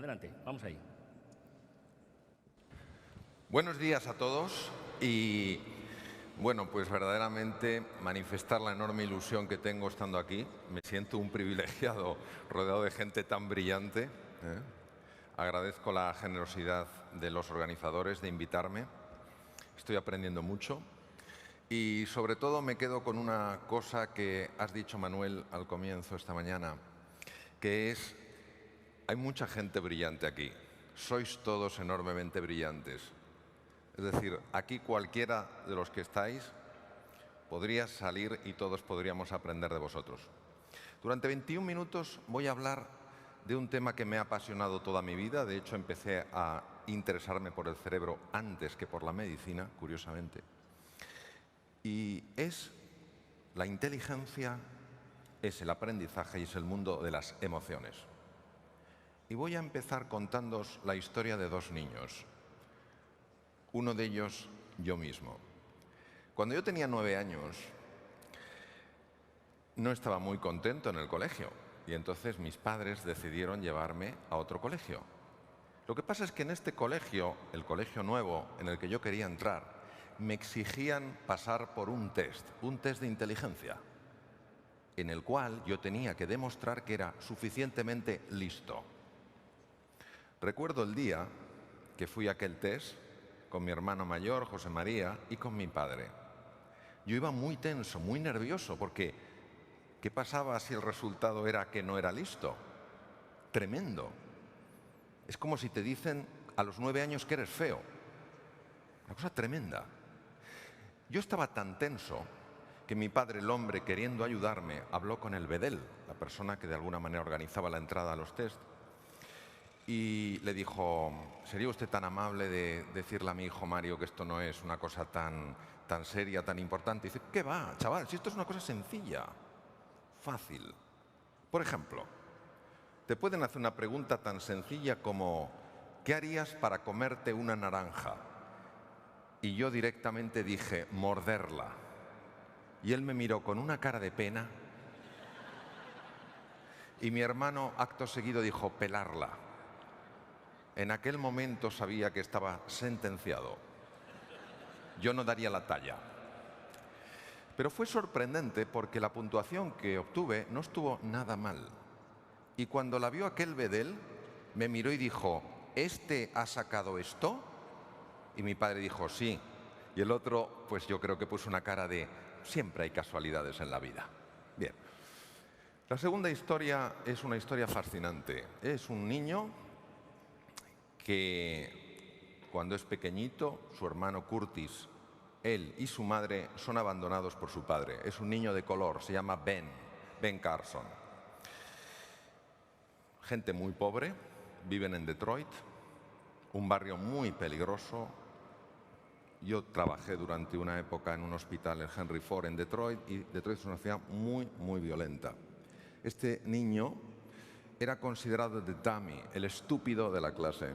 Adelante, vamos ahí. Buenos días a todos y, bueno, pues verdaderamente manifestar la enorme ilusión que tengo estando aquí. Me siento un privilegiado rodeado de gente tan brillante. Agradezco la generosidad de los organizadores de invitarme. Estoy aprendiendo mucho y sobre todo me quedo con una cosa que has dicho, Manuel, al comienzo esta mañana, que es: hay mucha gente brillante aquí. Sois todos enormemente brillantes. Es decir, aquí cualquiera de los que estáis podría salir y todos podríamos aprender de vosotros. Durante 21 minutos voy a hablar de un tema que me ha apasionado toda mi vida. De hecho, empecé a interesarme por el cerebro antes que por la medicina, curiosamente. Y es la inteligencia, es el aprendizaje y es el mundo de las emociones. Y voy a empezar contándoos la historia de dos niños. Uno de ellos, yo mismo. Cuando yo tenía 9 años, no estaba muy contento en el colegio y entonces mis padres decidieron llevarme a otro colegio. Lo que pasa es que en este colegio, el colegio nuevo en el que yo quería entrar, me exigían pasar por un test de inteligencia, en el cual yo tenía que demostrar que era suficientemente listo. Recuerdo el día que fui a aquel test con mi hermano mayor, José María, y con mi padre. Yo iba muy tenso, muy nervioso, porque ¿qué pasaba si el resultado era que no era listo? Tremendo. Es como si te dicen a los 9 años que eres feo. Una cosa tremenda. Yo estaba tan tenso que mi padre, el hombre, queriendo ayudarme, habló con el bedel, la persona que de alguna manera organizaba la entrada a los test, y le dijo: ¿sería usted tan amable de decirle a mi hijo Mario que esto no es una cosa tan seria, tan importante? Y dice: ¿qué va, chaval? Si esto es una cosa sencilla, fácil. Por ejemplo, te pueden hacer una pregunta tan sencilla como: ¿qué harías para comerte una naranja? Y yo directamente dije: morderla. Y él me miró con una cara de pena y mi hermano acto seguido dijo: pelarla. En aquel momento sabía que estaba sentenciado. Yo no daría la talla. Pero fue sorprendente porque la puntuación que obtuve no estuvo nada mal. Y cuando la vio aquel bedel, me miró y dijo: ¿este ha sacado esto? Y mi padre dijo: sí. Y el otro, pues yo creo que puso una cara de: siempre hay casualidades en la vida. Bien. La segunda historia es una historia fascinante. Es un niño que, cuando es pequeñito, su hermano Curtis, él y su madre son abandonados por su padre. Es un niño de color, se llama Ben Carson. Gente muy pobre, viven en Detroit, un barrio muy peligroso. Yo trabajé durante una época en un hospital, el Henry Ford, en Detroit, y Detroit es una ciudad muy, muy violenta. Este niño era considerado the dummy, el estúpido de la clase.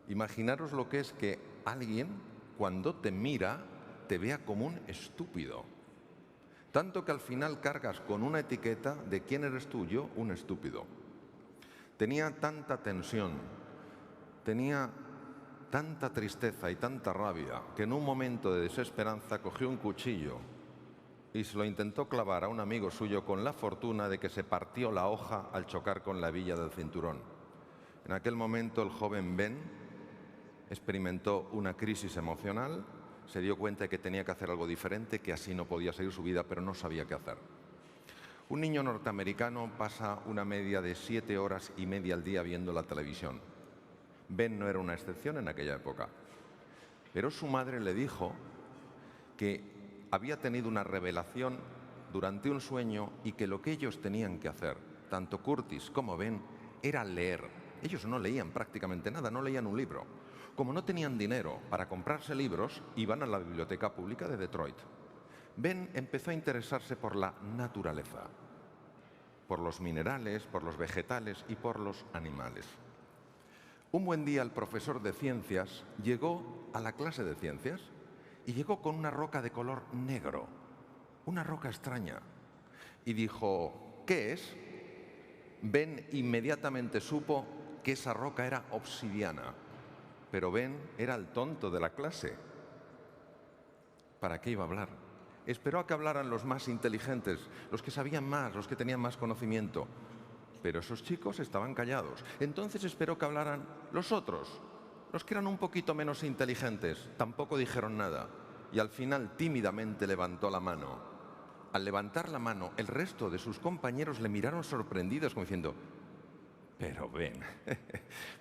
Imaginaros lo que es que alguien, cuando te mira, te vea como un estúpido. Tanto que al final cargas con una etiqueta de quién eres tú. Yo, un estúpido. Tenía tanta tensión, tenía tanta tristeza y tanta rabia, que en un momento de desesperanza cogió un cuchillo y se lo intentó clavar a un amigo suyo, con la fortuna de que se partió la hoja al chocar con la hebilla del cinturón. En aquel momento el joven Ben experimentó una crisis emocional, se dio cuenta de que tenía que hacer algo diferente, que así no podía seguir su vida, pero no sabía qué hacer. Un niño norteamericano pasa una media de 7 horas y media al día viendo la televisión. Ben no era una excepción en aquella época, pero su madre le dijo que había tenido una revelación durante un sueño y que lo que ellos tenían que hacer, tanto Curtis como Ben, era leer. Ellos no leían prácticamente nada, no leían un libro. Como no tenían dinero para comprarse libros, iban a la biblioteca pública de Detroit. Ben empezó a interesarse por la naturaleza, por los minerales, por los vegetales y por los animales. Un buen día el profesor de ciencias llegó a la clase de ciencias y llegó con una roca de color negro, una roca extraña, y dijo: ¿qué es? Ben inmediatamente supo que esa roca era obsidiana. Pero Ben era el tonto de la clase. ¿Para qué iba a hablar? Esperó a que hablaran los más inteligentes, los que sabían más, los que tenían más conocimiento. Pero esos chicos estaban callados. Entonces esperó que hablaran los otros, los que eran un poquito menos inteligentes. Tampoco dijeron nada. Y al final tímidamente levantó la mano. Al levantar la mano, el resto de sus compañeros le miraron sorprendidos como diciendo: pero Ben,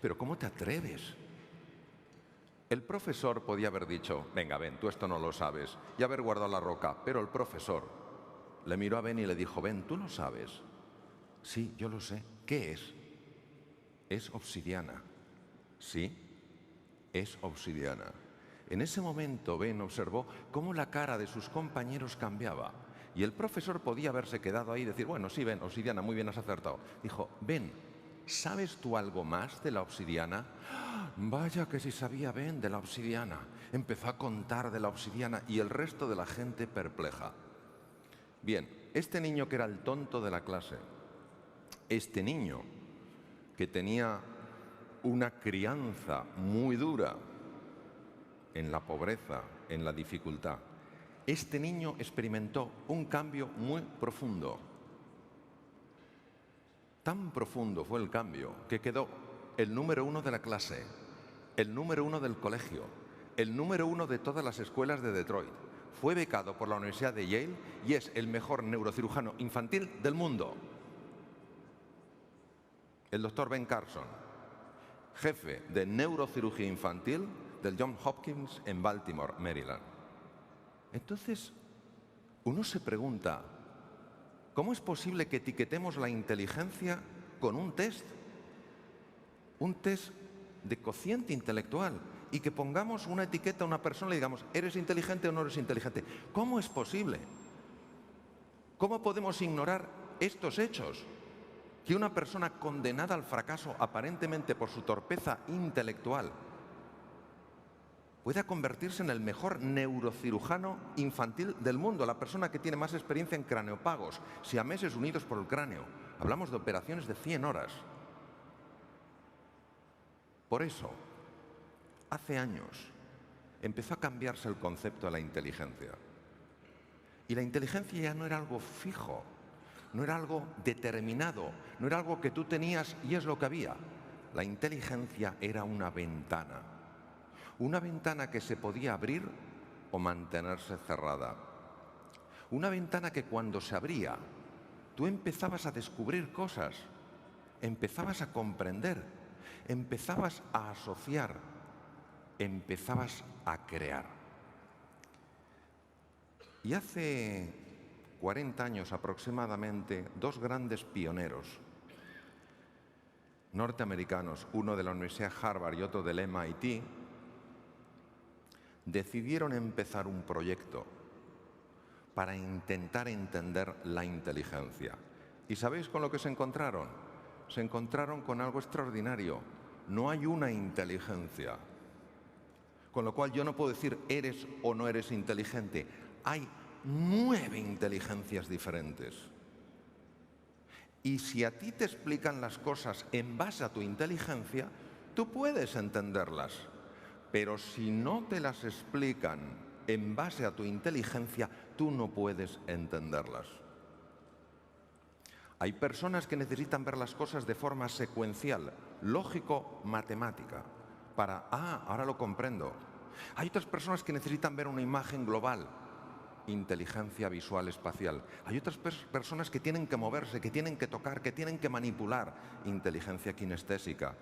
¿pero cómo te atreves? El profesor podía haber dicho: venga, Ben, tú esto no lo sabes, y haber guardado la roca. Pero el profesor le miró a Ben y le dijo: Ben, ¿tú lo sabes? Sí, yo lo sé. ¿Qué es? Es obsidiana. Sí, es obsidiana. En ese momento Ben observó cómo la cara de sus compañeros cambiaba. Y el profesor podía haberse quedado ahí y decir: bueno, sí, Ben, obsidiana, muy bien, has acertado. Dijo: Ben, ¿sabes tú algo más de la obsidiana? Vaya que sí sabía Ben de la obsidiana. Empezó a contar de la obsidiana y el resto de la gente perpleja. Bien, este niño que era el tonto de la clase, este niño que tenía una crianza muy dura en la pobreza, en la dificultad, este niño experimentó un cambio muy profundo. Tan profundo fue el cambio que quedó el número 1 de la clase, el número 1 del colegio, el número 1 de todas las escuelas de Detroit. Fue becado por la Universidad de Yale y es el mejor neurocirujano infantil del mundo. El doctor Ben Carson, jefe de neurocirugía infantil del Johns Hopkins en Baltimore, Maryland. Entonces, uno se pregunta: ¿cómo es posible que etiquetemos la inteligencia con un test de cociente intelectual, y que pongamos una etiqueta a una persona y le digamos: ¿eres inteligente o no eres inteligente? ¿Cómo es posible? ¿Cómo podemos ignorar estos hechos? Que una persona condenada al fracaso aparentemente por su torpeza intelectual pueda convertirse en el mejor neurocirujano infantil del mundo, la persona que tiene más experiencia en craneopagos, siameses unidos por el cráneo. Hablamos de operaciones de 100 horas. Por eso, hace años, empezó a cambiarse el concepto de la inteligencia. Y la inteligencia ya no era algo fijo, no era algo determinado, no era algo que tú tenías y es lo que había. La inteligencia era una ventana que se podía abrir o mantenerse cerrada. Una ventana que cuando se abría, tú empezabas a descubrir cosas, empezabas a comprender, empezabas a asociar, empezabas a crear. Y hace 40 años aproximadamente, dos grandes pioneros norteamericanos, uno de la Universidad de Harvard y otro del MIT, decidieron empezar un proyecto para intentar entender la inteligencia. ¿Y sabéis con lo que se encontraron? Se encontraron con algo extraordinario. No hay una inteligencia. Con lo cual yo no puedo decir eres o no eres inteligente. Hay 9 inteligencias diferentes. Y si a ti te explican las cosas en base a tu inteligencia, tú puedes entenderlas. Pero si no te las explican en base a tu inteligencia, tú no puedes entenderlas. Hay personas que necesitan ver las cosas de forma secuencial, lógico-matemática, para, ahora lo comprendo. Hay otras personas que necesitan ver una imagen global, inteligencia visual espacial. Hay otras personas que tienen que moverse, que tienen que tocar, que tienen que manipular, inteligencia kinestésica.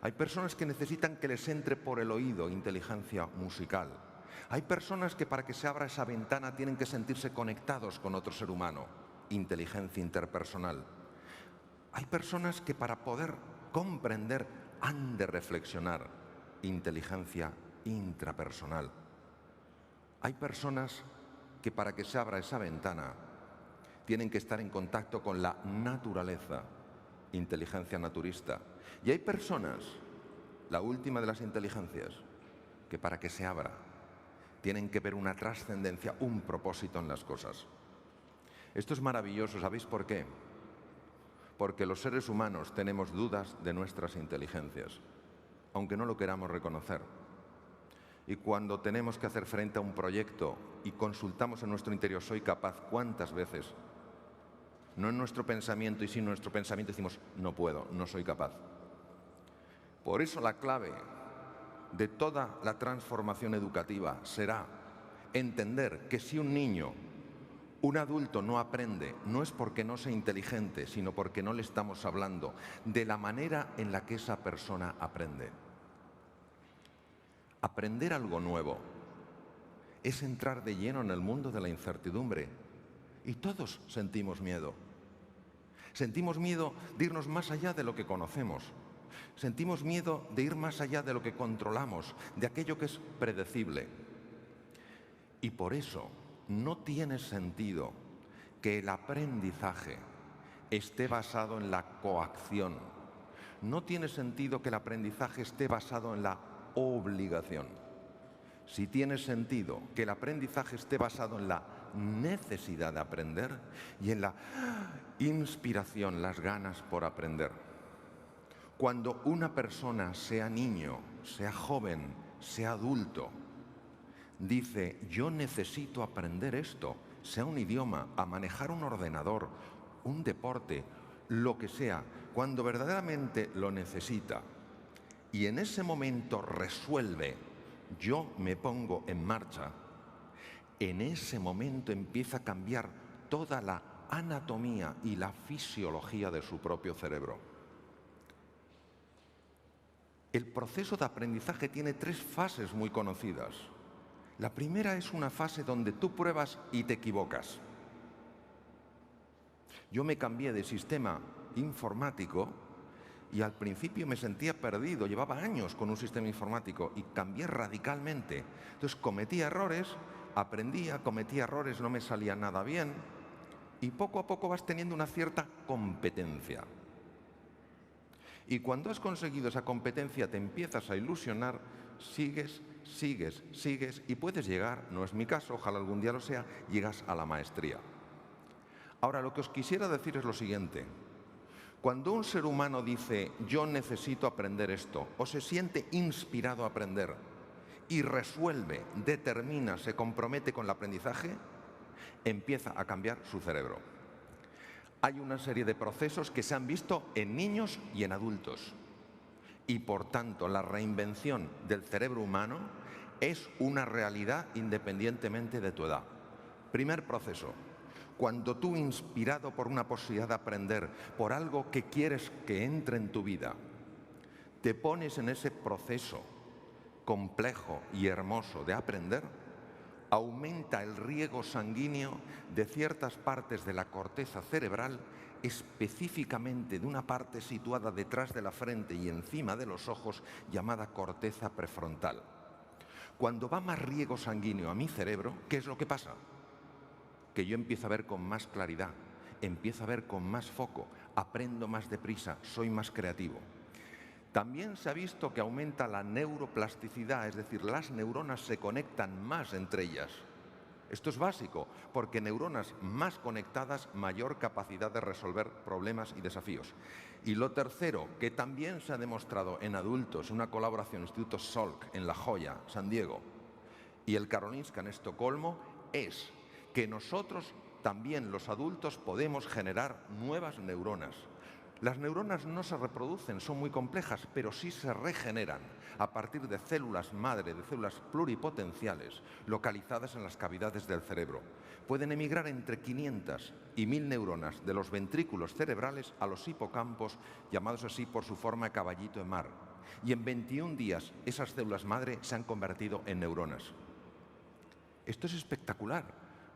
Hay personas que necesitan que les entre por el oído, inteligencia musical. Hay personas que para que se abra esa ventana tienen que sentirse conectados con otro ser humano, inteligencia interpersonal. Hay personas que para poder comprender han de reflexionar, inteligencia intrapersonal. Hay personas que para que se abra esa ventana tienen que estar en contacto con la naturaleza, inteligencia naturista. Y hay personas, la última de las inteligencias, que para que se abra tienen que ver una trascendencia, un propósito en las cosas. Esto es maravilloso, ¿sabéis por qué? porque los seres humanos tenemos dudas de nuestras inteligencias, aunque no lo queramos reconocer. Y cuando tenemos que hacer frente a un proyecto y consultamos en nuestro interior, ¿soy capaz? ¿Cuántas veces? No en nuestro pensamiento, y sin nuestro pensamiento decimos, no puedo, no soy capaz. Por eso la clave de toda la transformación educativa será entender que si un niño, un adulto no aprende, no es porque no sea inteligente, sino porque no le estamos hablando de la manera en la que esa persona aprende. Aprender algo nuevo es entrar de lleno en el mundo de la incertidumbre. Y todos sentimos miedo. Sentimos miedo de irnos más allá de lo que conocemos. Sentimos miedo de ir más allá de lo que controlamos, de aquello que es predecible. Y por eso no tiene sentido que el aprendizaje esté basado en la coacción. No tiene sentido que el aprendizaje esté basado en la obligación. Sí tiene sentido que el aprendizaje esté basado en la necesidad de aprender y en la inspiración, las ganas por aprender. Cuando una persona, sea niño, sea joven, sea adulto, dice, yo necesito aprender esto, sea un idioma, a manejar un ordenador, un deporte, lo que sea, cuando verdaderamente lo necesita y en ese momento resuelve, yo me pongo en marcha, en ese momento empieza a cambiar toda la anatomía y la fisiología de su propio cerebro. El proceso de aprendizaje tiene 3 fases muy conocidas. La primera es una fase donde tú pruebas y te equivocas. Yo me cambié de sistema informático y al principio me sentía perdido, llevaba años con un sistema informático y cambié radicalmente. Entonces cometía errores, aprendía, cometía errores, no me salía nada bien y poco a poco vas teniendo una cierta competencia. Y cuando has conseguido esa competencia te empiezas a ilusionar, sigues y puedes llegar, no es mi caso, ojalá algún día lo sea, llegas a la maestría. Ahora, lo que os quisiera decir es lo siguiente. Cuando un ser humano dice, yo necesito aprender esto, o se siente inspirado a aprender, y resuelve, determina, se compromete con el aprendizaje, empieza a cambiar su cerebro. Hay una serie de procesos que se han visto en niños y en adultos. Y por tanto, la reinvención del cerebro humano es una realidad independientemente de tu edad. Primer proceso. Cuando tú, inspirado por una posibilidad de aprender, por algo que quieres que entre en tu vida, te pones en ese proceso complejo y hermoso de aprender, aumenta el riego sanguíneo de ciertas partes de la corteza cerebral, específicamente de una parte situada detrás de la frente y encima de los ojos, llamada corteza prefrontal. Cuando va más riego sanguíneo a mi cerebro, ¿qué es lo que pasa? Que yo empiezo a ver con más claridad, empiezo a ver con más foco, aprendo más deprisa, soy más creativo. También se ha visto que aumenta la neuroplasticidad, es decir, las neuronas se conectan más entre ellas. Esto es básico, porque neuronas más conectadas, mayor capacidad de resolver problemas y desafíos. Y lo tercero, que también se ha demostrado en adultos, una colaboración Instituto Salk en La Joya, San Diego, y el Karolinska en Estocolmo, es que nosotros también, los adultos, podemos generar nuevas neuronas. Las neuronas no se reproducen, son muy complejas, pero sí se regeneran a partir de células madre, de células pluripotenciales localizadas en las cavidades del cerebro. Pueden emigrar entre 500 y 1000 neuronas de los ventrículos cerebrales a los hipocampos, llamados así por su forma de caballito de mar. Y en 21 días esas células madre se han convertido en neuronas. Esto es espectacular,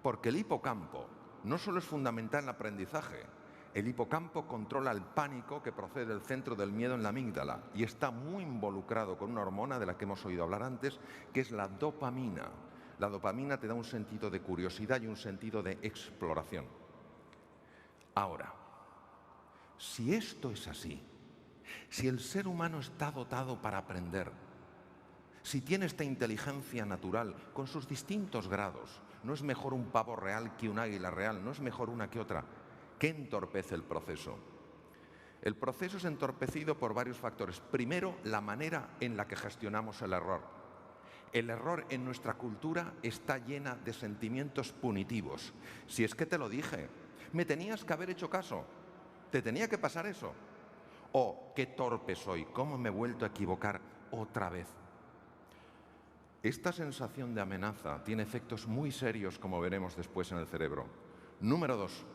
porque el hipocampo no solo es fundamental en el aprendizaje. El hipocampo controla el pánico que procede del centro del miedo en la amígdala y está muy involucrado con una hormona de la que hemos oído hablar antes, que es la dopamina. La dopamina te da un sentido de curiosidad y un sentido de exploración. Ahora, si esto es así, si el ser humano está dotado para aprender, si tiene esta inteligencia natural con sus distintos grados, no es mejor un pavo real que un águila real, no es mejor una que otra, ¿qué entorpece el proceso? El proceso es entorpecido por varios factores. Primero, la manera en la que gestionamos el error. El error en nuestra cultura está llena de sentimientos punitivos. Si es que te lo dije, me tenías que haber hecho caso, te tenía que pasar eso. O qué torpe soy, cómo me he vuelto a equivocar otra vez. Esta sensación de amenaza tiene efectos muy serios, como veremos después en el cerebro. Número 2.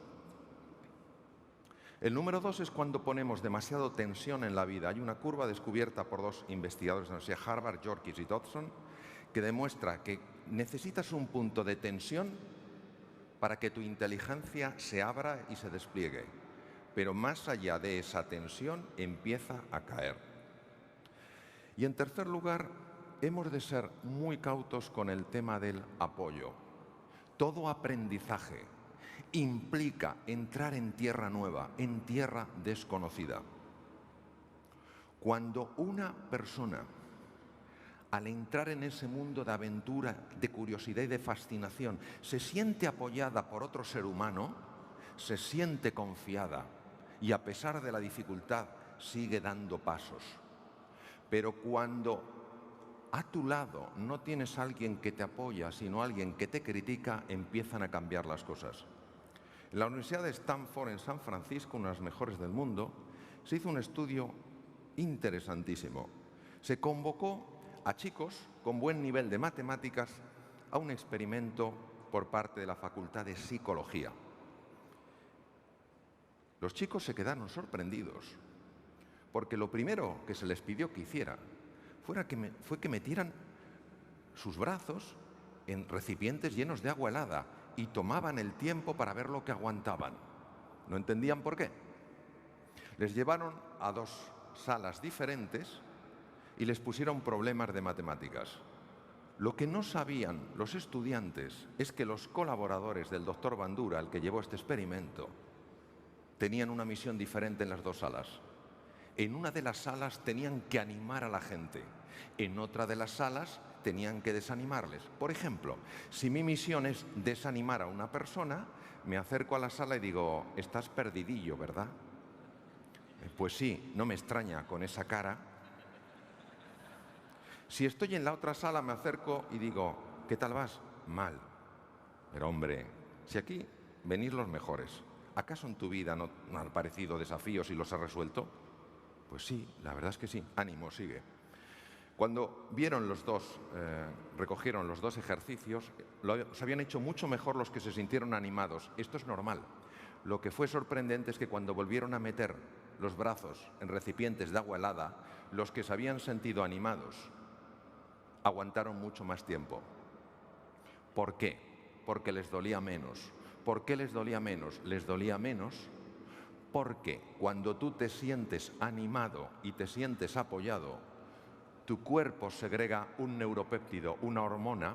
El número 2 es cuando ponemos demasiada tensión en la vida. Hay una curva descubierta por dos investigadores de la Universidad de Harvard, Yorkis y Dodson, que demuestra que necesitas un punto de tensión para que tu inteligencia se abra y se despliegue. Pero más allá de esa tensión empieza a caer. Y en tercer lugar, hemos de ser muy cautos con el tema del apoyo. Todo aprendizaje implica entrar en tierra nueva, en tierra desconocida. Cuando una persona, al entrar en ese mundo de aventura, de curiosidad y de fascinación, se siente apoyada por otro ser humano, se siente confiada y a pesar de la dificultad sigue dando pasos. Pero cuando a tu lado no tienes a alguien que te apoya, sino alguien que te critica, empiezan a cambiar las cosas. En la Universidad de Stanford, en San Francisco, una de las mejores del mundo, se hizo un estudio interesantísimo. Se convocó a chicos con buen nivel de matemáticas a un experimento por parte de la Facultad de Psicología. Los chicos se quedaron sorprendidos, porque lo primero que se les pidió que hicieran fue que metieran sus brazos en recipientes llenos de agua helada y tomaban el tiempo para ver lo que aguantaban. ¿No entendían por qué? Les llevaron a dos salas diferentes y les pusieron problemas de matemáticas. Lo que no sabían los estudiantes es que los colaboradores del doctor Bandura, el que llevó este experimento, tenían una misión diferente en las dos salas. En una de las salas tenían que animar a la gente, en otra de las salas tenían que desanimarles. Por ejemplo, si mi misión es desanimar a una persona, me acerco a la sala y digo, estás perdidillo, ¿verdad? Pues sí, no me extraña con esa cara. Si estoy en la otra sala, me acerco y digo, ¿qué tal vas? Mal. Pero hombre, si aquí venís los mejores, ¿acaso en tu vida no han aparecido desafíos y los has resuelto? Pues sí, la verdad es que sí. Ánimo, sigue. Cuando vieron los dos, recogieron los dos ejercicios, los habían hecho mucho mejor los que se sintieron animados. Esto es normal. Lo que fue sorprendente es que cuando volvieron a meter los brazos en recipientes de agua helada, los que se habían sentido animados aguantaron mucho más tiempo. ¿Por qué? Porque les dolía menos. ¿Por qué les dolía menos? Les dolía menos porque cuando tú te sientes animado y te sientes apoyado, tu cuerpo segrega un neuropéptido, una hormona,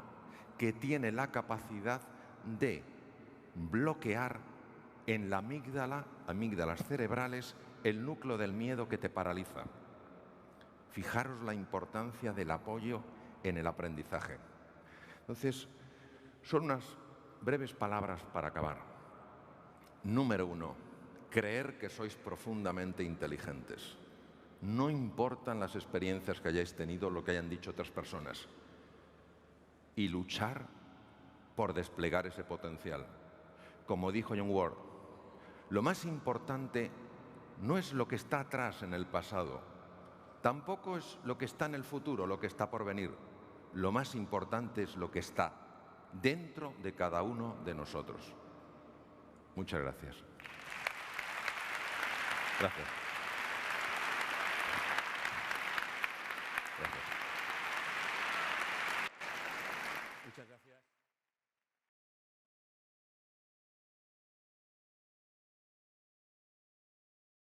que tiene la capacidad de bloquear en la amígdala, amígdalas cerebrales, el núcleo del miedo que te paraliza. Fijaros la importancia del apoyo en el aprendizaje. Entonces, son unas breves palabras para acabar. Número 1, creer que sois profundamente inteligentes. No importan las experiencias que hayáis tenido, lo que hayan dicho otras personas. Y luchar por desplegar ese potencial. Como dijo John Ward, lo más importante no es lo que está atrás en el pasado, tampoco es lo que está en el futuro, lo que está por venir. Lo más importante es lo que está dentro de cada uno de nosotros. Muchas gracias. Gracias.